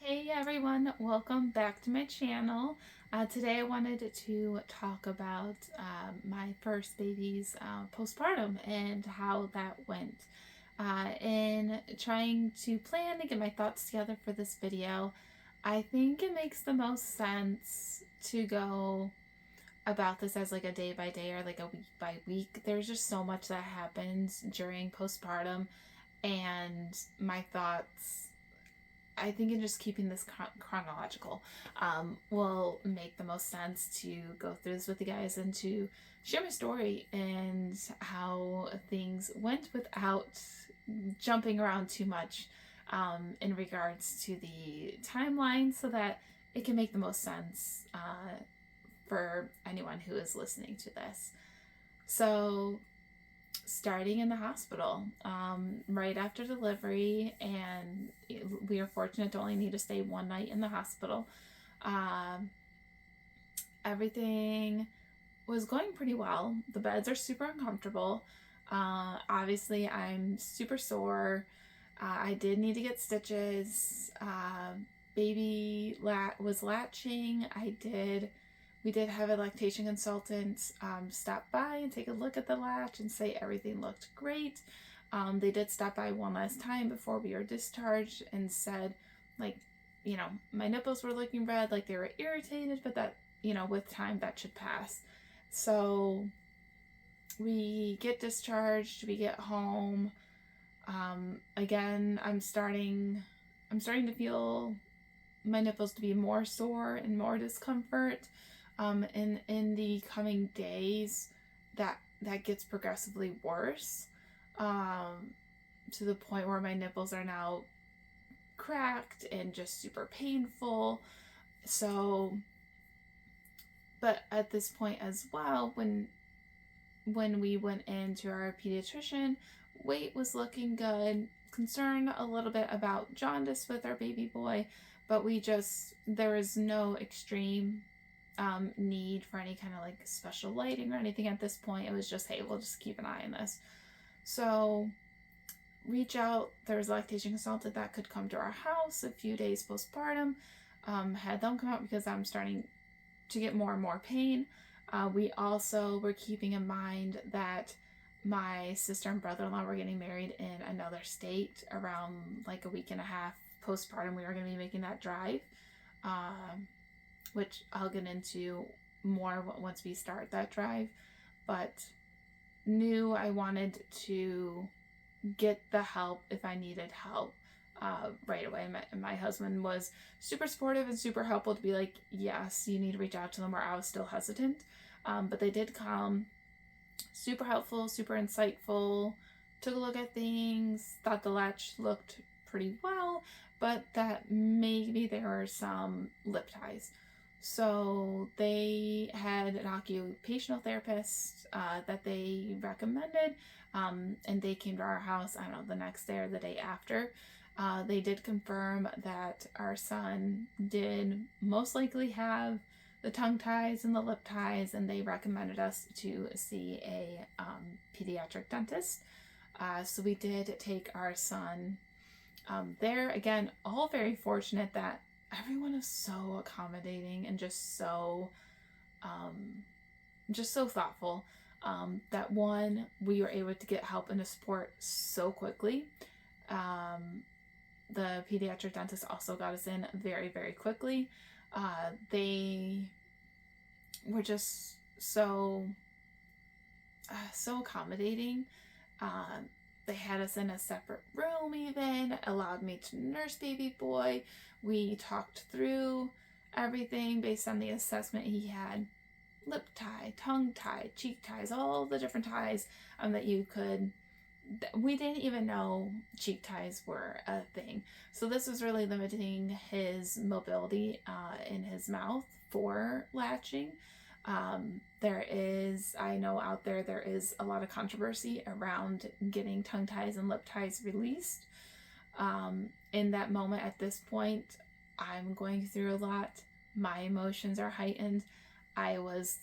Hey everyone, welcome back to my channel. Today I wanted to talk about my first baby's postpartum and how that went. In trying to plan and get my thoughts together for this video, I think it makes the most sense to go about this as like a day by day or like a week by week. There's just so much that happens during postpartum, and my thoughts, I think in just keeping this chronological will make the most sense to go through this with you guys and to share my story and how things went without jumping around too much in regards to the timeline, so that it can make the most sense for anyone who is listening to this. So starting in the hospital right after delivery, and we are fortunate to only need to stay one night in the hospital. Everything was going pretty well. The beds are super uncomfortable. Obviously I'm super sore. I did need to get stitches. Baby was latching. We did have a lactation consultant stop by and take a look at the latch and say everything looked great. They did stop by one last time before we were discharged and said, like, my nipples were looking red, like they were irritated, but that, with time that should pass. So we get discharged, we get home. Again, I'm starting to feel my nipples to be more sore and more discomfort. In the coming days, that gets progressively worse, to the point where my nipples are now cracked and just super painful. So, but at this point as well, when we went into our pediatrician, weight was looking good, concerned a little bit about jaundice with our baby boy, but there was no extreme need for any kind of like special lighting or anything at this point. It was just, hey, we'll just keep an eye on this. So reach out. There was a lactation consultant that could come to our house a few days postpartum. Had them come out because I'm starting to get more and more pain. We also were keeping in mind that my sister and brother-in-law were getting married in another state around like a week and a half postpartum. We were going to be making that drive, which I'll get into more once we start that drive, but knew I wanted to get the help if I needed help right away. My husband was super supportive and super helpful to be like, yes, you need to reach out to them, where I was still hesitant. But they did come, super helpful, super insightful, took a look at things, thought the latch looked pretty well, but that maybe there were some lip ties. So they had an occupational therapist that they recommended, and they came to our house, I don't know, the next day or the day after. They did confirm that our son did most likely have the tongue ties and the lip ties, and they recommended us to see a pediatric dentist. So we did take our son there. Again, all very fortunate that everyone is so accommodating and just so thoughtful, that one, we were able to get help and support so quickly. The pediatric dentist also got us in very, very quickly. They were just so accommodating. They had us in a separate room, even allowed me to nurse baby boy. We talked through everything based on the assessment he had: lip tie, tongue tie, cheek ties, all the different ties that you could. We didn't even know cheek ties were a thing. So this was really limiting his mobility in his mouth for latching. I know out there is a lot of controversy around getting tongue ties and lip ties released. In that moment, at this point, I'm going through a lot. My emotions are heightened. I was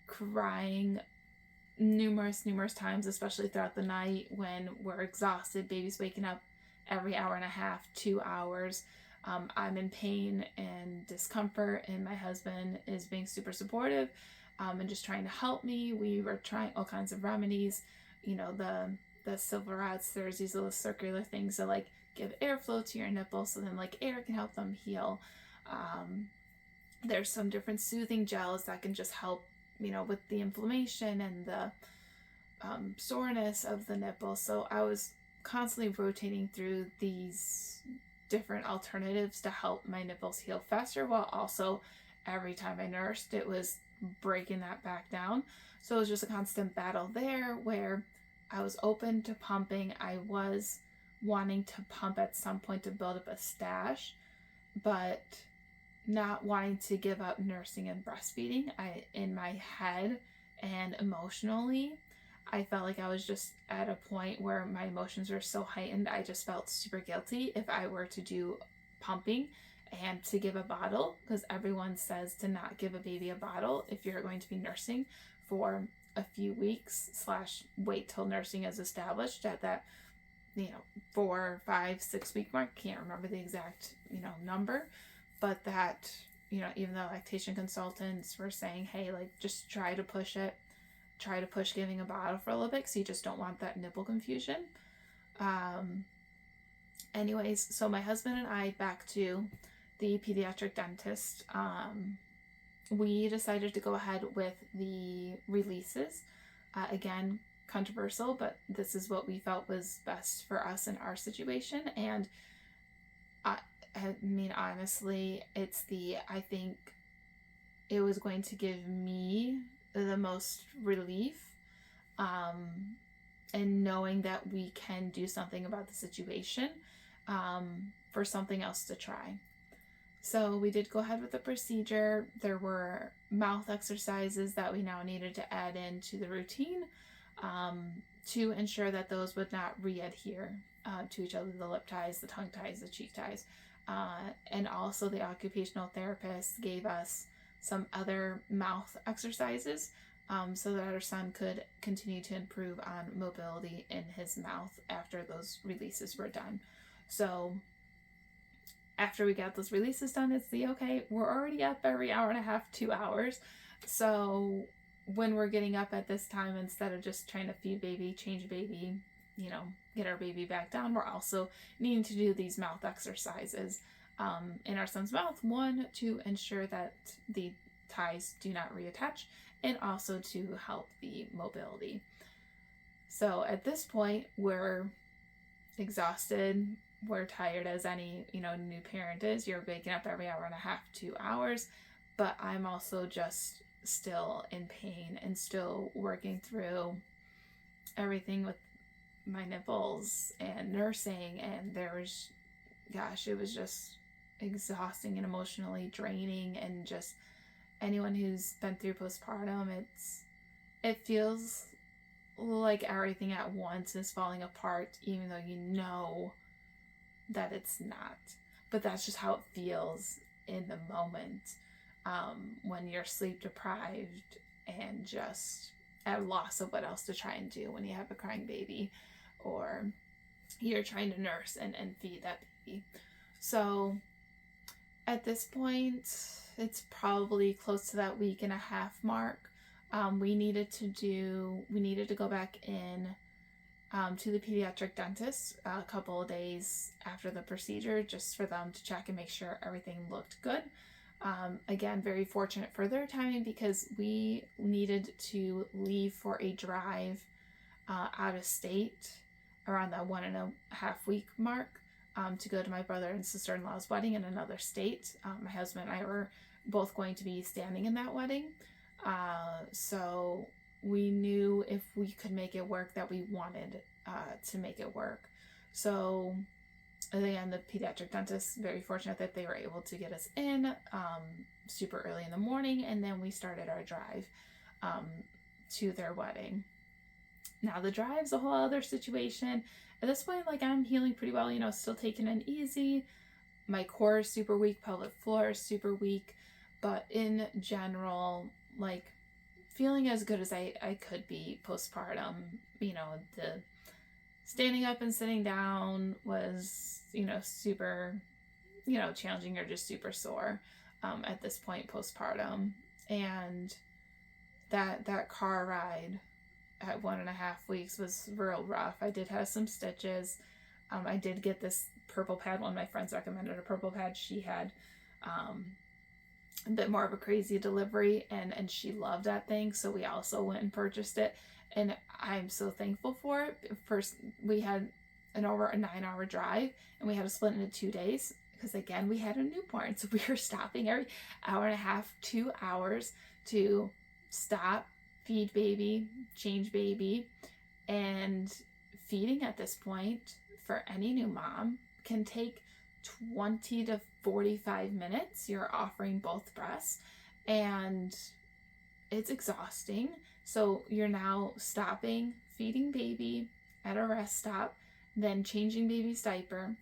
crying numerous times, especially throughout the night when we're exhausted. Baby's waking up every hour and a half, 2 hours. I'm in pain and discomfort, and my husband is being super supportive and just trying to help me. We were trying all kinds of remedies, the silver rods. There's these little circular things that like give airflow to your nipples, so then like air can help them heal. There's some different soothing gels that can just help, with the inflammation and the soreness of the nipple. So I was constantly rotating through these different alternatives to help my nipples heal faster, while also every time I nursed, it was breaking that back down. So it was just a constant battle there, where I was open to pumping. I was wanting to pump at some point to build up a stash, but not wanting to give up nursing and breastfeeding. In my head and emotionally, I felt like I was just at a point where my emotions were so heightened. I just felt super guilty if I were to do pumping and to give a bottle, because everyone says to not give a baby a bottle if you're going to be nursing for a few weeks / wait till nursing is established at that 4, 5, 6 week mark. Can't remember the exact number, but that even though lactation consultants were saying, hey, like just try to push giving a bottle for a little bit, because you just don't want that nipple confusion. Anyways, so my husband and I, back to the pediatric dentist, we decided to go ahead with the releases. Again, controversial, but this is what we felt was best for us in our situation. And I mean, honestly, I think it was going to give me the most relief, and knowing that we can do something about the situation, for something else to try. So we did go ahead with the procedure. There were mouth exercises that we now needed to add into the routine, to ensure that those would not re-adhere to each other, the lip ties, the tongue ties, the cheek ties. And also the occupational therapist gave us some other mouth exercises, so that our son could continue to improve on mobility in his mouth after those releases were done. So after we got those releases done, it's okay, we're already up every hour and a half, 2 hours. So when we're getting up at this time, instead of just trying to feed baby, change baby, get our baby back down, we're also needing to do these mouth exercises in our son's mouth. One, to ensure that the ties do not reattach, and also to help the mobility. So at this point, we're exhausted. We're tired, as any new parent is. You're waking up every hour and a half, 2 hours, but I'm also just still in pain and still working through everything with my nipples and nursing, and it was just exhausting and emotionally draining. And just anyone who's been through postpartum, it feels like everything at once is falling apart, even though you know that it's not. But that's just how it feels in the moment, when you're sleep deprived and just at a loss of what else to try and do when you have a crying baby, or you're trying to nurse and feed that baby. So at this point, it's probably close to that week and a half mark. We needed to go back in to the pediatric dentist a couple of days after the procedure, just for them to check and make sure everything looked good. Again, very fortunate for their timing, because we needed to leave for a drive out of state around that 1.5 week mark, to go to my brother and sister-in-law's wedding in another state. My husband and I were both going to be standing in that wedding. So we knew if we could make it work, that we wanted to make it work. So again, the pediatric dentist, very fortunate that they were able to get us in super early in the morning, and then we started our drive to their wedding. Now the drive's a whole other situation. At this point, I'm healing pretty well, still taking it easy. My core is super weak, pelvic floor is super weak, but in general, feeling as good as I could be postpartum. The standing up and sitting down was, super challenging or just super sore at this point postpartum. And that car ride at 1.5 weeks was real rough. I did have some stitches. I did get this purple pad. One of my friends recommended a purple pad. She had a bit more of a crazy delivery, and she loved that thing, so we also went and purchased it, and I'm so thankful for it. First, we had over a 9-hour drive, and we had to split into 2 days because, again, we had a newborn, so we were stopping every hour and a half, 2 hours to stop, feed baby, change baby. And feeding at this point for any new mom can take 20 to 45 minutes. You're offering both breasts, and it's exhausting. So you're now stopping, feeding baby at a rest stop, then changing baby's diaper,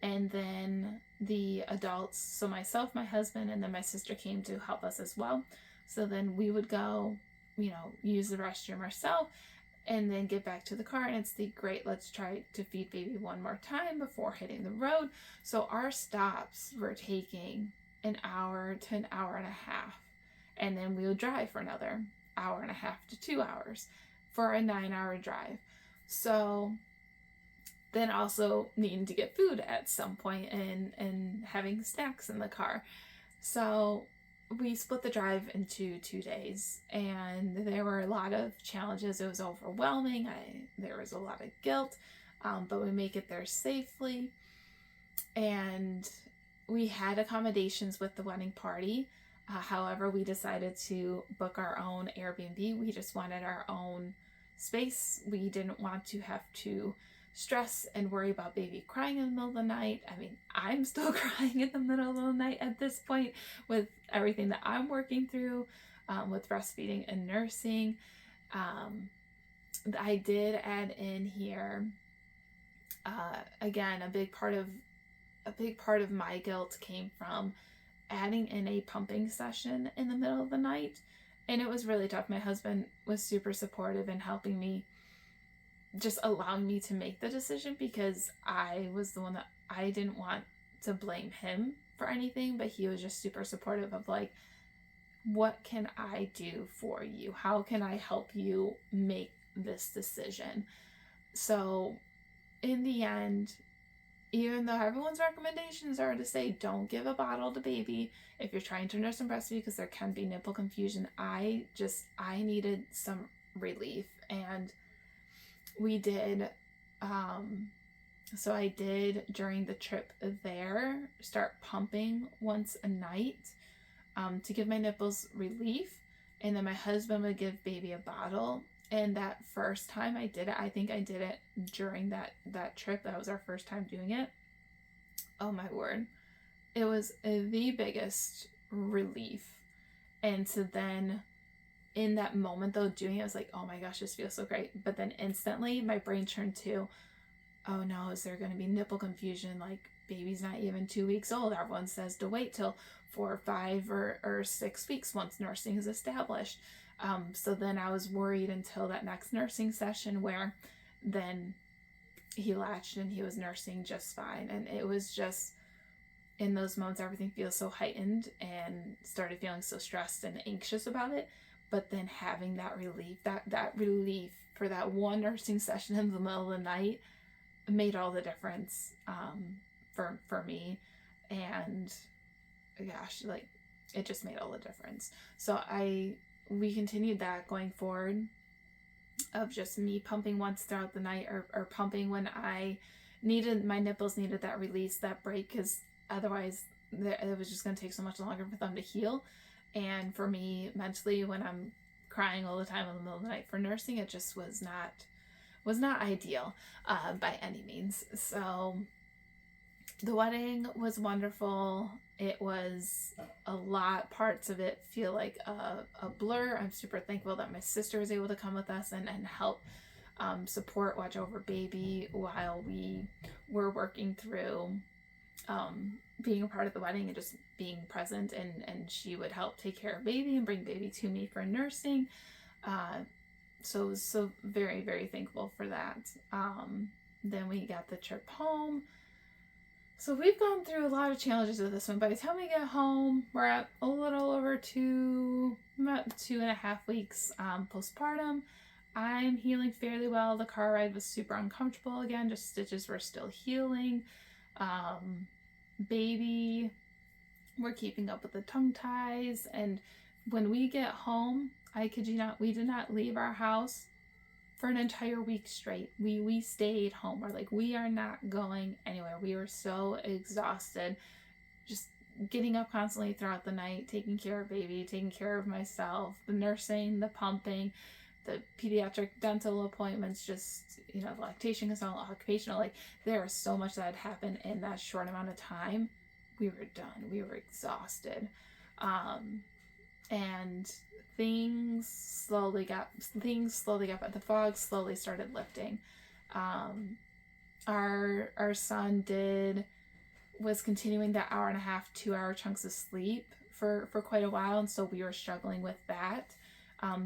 and then the adults, so myself, my husband, and then my sister came to help us as well. So then we would go, use the restroom ourselves, and then get back to the car, and it's the great, let's try to feed baby one more time before hitting the road. So our stops were taking an hour to an hour and a half, and then we would drive for another hour and a half to 2 hours for a 9-hour drive. So then also needing to get food at some point and having snacks in the car. So we split the drive into 2 days, and there were a lot of challenges. It was overwhelming. There was a lot of guilt, but we make it there safely. And we had accommodations with the wedding party. However, we decided to book our own Airbnb. We just wanted our own space. We didn't want to have to stress and worry about baby crying in the middle of the night. I mean, I'm still crying in the middle of the night at this point with everything that I'm working through with breastfeeding and nursing. I did add in here, again, a big part of my guilt came from adding in a pumping session in the middle of the night. And it was really tough. My husband was super supportive in helping me, just allowing me to make the decision, because I was the one that I didn't want to blame him for anything, but he was just super supportive of like, what can I do for you? How can I help you make this decision? So in the end, even though everyone's recommendations are to say don't give a bottle to baby if you're trying to nurse and breastfeed because there can be nipple confusion, I needed some relief. And we did, so I did during the trip there start pumping once a night to give my nipples relief, and then my husband would give baby a bottle. And that first time I did it, I think I did it during that trip. That was our first time doing it. Oh my word. It was the biggest relief. And so then in that moment though, doing it, I was like, oh my gosh, this feels so great. But then instantly my brain turned to, oh no, is there going to be nipple confusion? Like, baby's not even 2 weeks old. Everyone says to wait till 4 or 5 or 6 weeks once nursing is established. So then I was worried until that next nursing session, where then he latched and he was nursing just fine. And it was just, in those moments, everything feels so heightened and started feeling so stressed and anxious about it. But then having that relief, that relief for that one nursing session in the middle of the night made all the difference for me. And gosh, like, it just made all the difference. So we continued that going forward, of just me pumping once throughout the night, or pumping when my nipples needed that release, that break, because otherwise it was just going to take so much longer for them to heal. And for me mentally, when I'm crying all the time in the middle of the night for nursing, it just was not ideal by any means. So the wedding was wonderful. It was a lot. Parts of it feel like a blur. I'm super thankful that my sister was able to come with us and help support, watch over baby while we were working through being a part of the wedding and just being present. And she would help take care of baby and bring baby to me for nursing. So very, very thankful for that. Then we got the trip home. So we've gone through a lot of challenges with this one. By the time we get home, we're at a little over about 2.5 weeks postpartum. I'm healing fairly well. The car ride was super uncomfortable again, just stitches were still healing. Baby, we're keeping up with the tongue ties. And when we get home, I kid you not, we did not leave our house for an entire week straight. We stayed home. We're like, we are not going anywhere. We were so exhausted, just getting up constantly throughout the night, taking care of baby, taking care of myself, the nursing, the pumping, the pediatric dental appointments, just, you know, the lactation consultant, occupational, like there was so much that had happened in that short amount of time. We were done. We were exhausted. And things slowly got, but the fog slowly started lifting. Our son was continuing that 1.5 hour, 2 hour chunks of sleep for quite a while, and so we were struggling with that.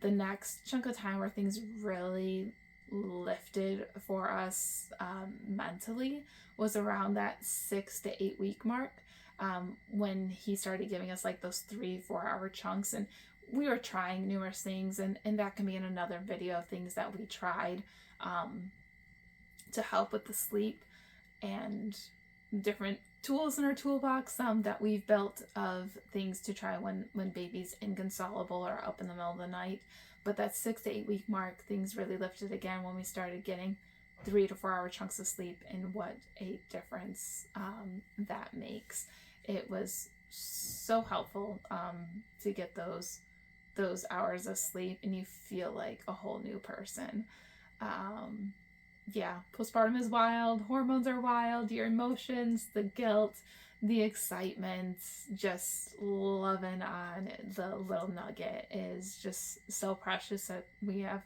The next chunk of time where things really lifted for us mentally was around that 6 to 8 week mark, when he started giving us like those 3-4 hour chunks. And we were trying numerous things, and that can be in another video of things that we tried to help with the sleep, and different tools in our toolbox that we've built of things to try when baby's inconsolable or up in the middle of the night. But that 6 to 8 week mark, things really lifted again when we started getting 3 to 4 hour chunks of sleep, and what a difference that makes. It was so helpful to get those hours of sleep, and you feel like a whole new person. Yeah, postpartum is wild. Hormones are wild. Your emotions, the guilt, the excitement, just loving on the little nugget is just so precious. That we have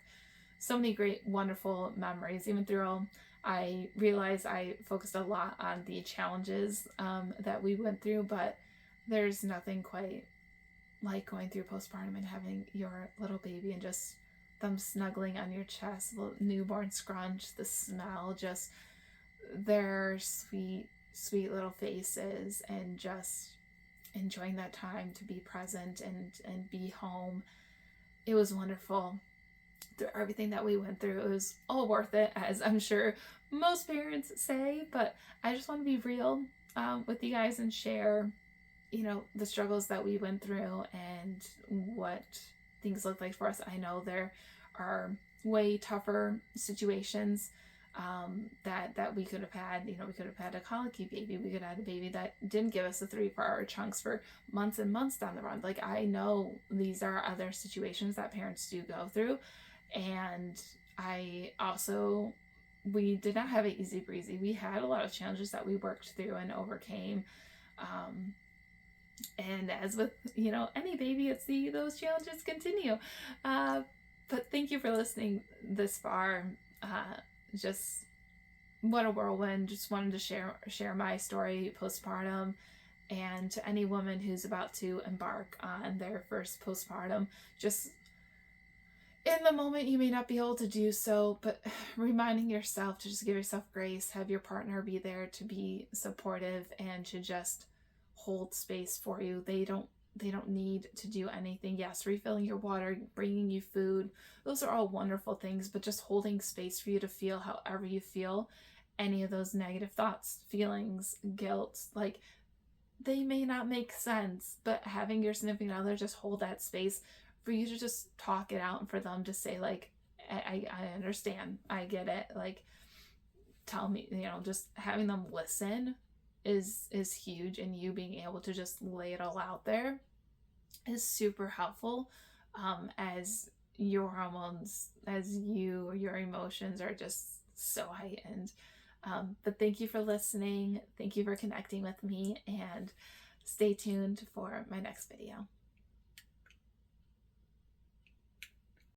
so many great, wonderful memories. Even through, I realized I focused a lot on the challenges that we went through, but there's nothing quite like going through postpartum and having your little baby and just them snuggling on your chest, the newborn scrunch, the smell, just their sweet, sweet little faces, and just enjoying that time to be present and be home. It was wonderful. Through everything that we went through, it was all worth it, as I'm sure most parents say. But I just want to be real with you guys and share, you know, the struggles that we went through and what things look like for us. I know there are way tougher situations that we could have had. You know, we could have had a colicky baby. We could have had a baby that didn't give us the 3-4 hour chunks for months and months down the road. Like, I know these are other situations that parents do go through. And I also, we did not have it easy breezy. We had a lot of challenges that we worked through and overcame. And as with, you know, any baby, it's those challenges continue. But thank you for listening this far. Just what a whirlwind. Just wanted to share my story postpartum, and to any woman who's about to embark on their first postpartum, just in the moment you may not be able to do so, but reminding yourself to just give yourself grace, have your partner be there to be supportive and to just hold space for you. They don't need to do anything. Yes, refilling your water, bringing you food, those are all wonderful things, but just holding space for you to feel however you feel. Any of those negative thoughts, feelings, guilt, like, they may not make sense, but having your significant other just hold that space for you to just talk it out, and for them to say, like, I understand, I get it, like, tell me, you know, just having them listen is huge, and you being able to just lay it all out there is super helpful, as your hormones, as your emotions are just so heightened. But thank you for listening. Thank you for connecting with me, and stay tuned for my next video.